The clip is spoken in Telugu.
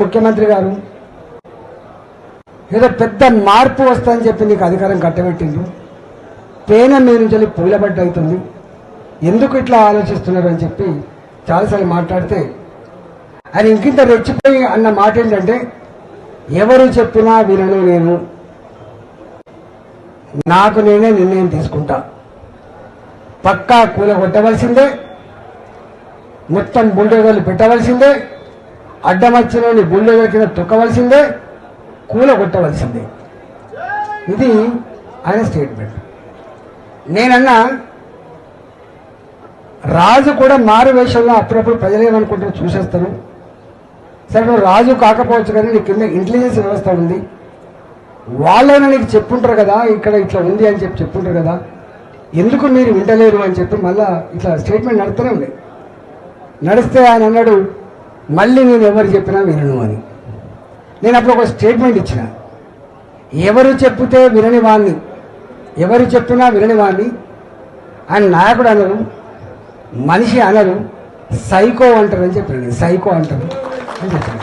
ముఖ్యమంత్రి గారు ఏదో పెద్ద మార్పు వస్తుందని చెప్పి నీకు అధికారం కట్టబెట్టిండు, పేన మీద నుంచి పూలబడ్డ అవుతుంది, ఎందుకు ఇట్లా ఆలోచిస్తున్నారు అని చెప్పి చాలాసార్లు మాట్లాడితే ఆయన ఇంకింత రెచ్చిపోయి అన్న మాట ఏంటంటే, ఎవరు చెప్పినా వినను, నేను నాకు నేనే నిర్ణయం తీసుకుంటా, పక్కా కూలగొట్టవలసిందే, మొత్తం బుల్డోజర్లు పెట్టవలసిందే, అడ్డమచ్చినోని బుల్డోజర్ కింద తొక్కవలసిందే, కూలగొట్టవలసిందే. ఇది ఆయన స్టేట్మెంట్. నేనన్నా రాజు కూడా మారు వేషంలో అప్పుడప్పుడు ప్రజలు ఏమనుకుంటారో చూసేస్తారు. సరే నువ్వు రాజు కాకపోవచ్చు కానీ నీ కింద ఇంటెలిజెన్స్ వ్యవస్థ ఉంది, వాళ్ళైనా నీకు చెప్పుంటారు కదా ఇక్కడ ఇట్లా ఉంది అని చెప్పి చెప్పుంటారు కదా, ఎందుకు మీరు వింటలేరు అని చెప్పి మళ్ళా ఇట్లా స్టేట్మెంట్ నడుస్తూనే ఉంది. నడిస్తే ఆయన అన్నాడు, మళ్ళీ నేను ఎవరు చెప్పినా వినను అని. నేను అప్పుడు ఒక స్టేట్మెంట్ ఇచ్చిన, ఎవరు చెప్తే వినని వాణ్ణి, ఎవరు చెప్పినా వినని వాణ్ణి ఆయన నాయకుడు అనరు, మనిషి అనరు, సైకో అంటారు అని చెప్పాను. సైకో అంటారు అని చెప్పాను.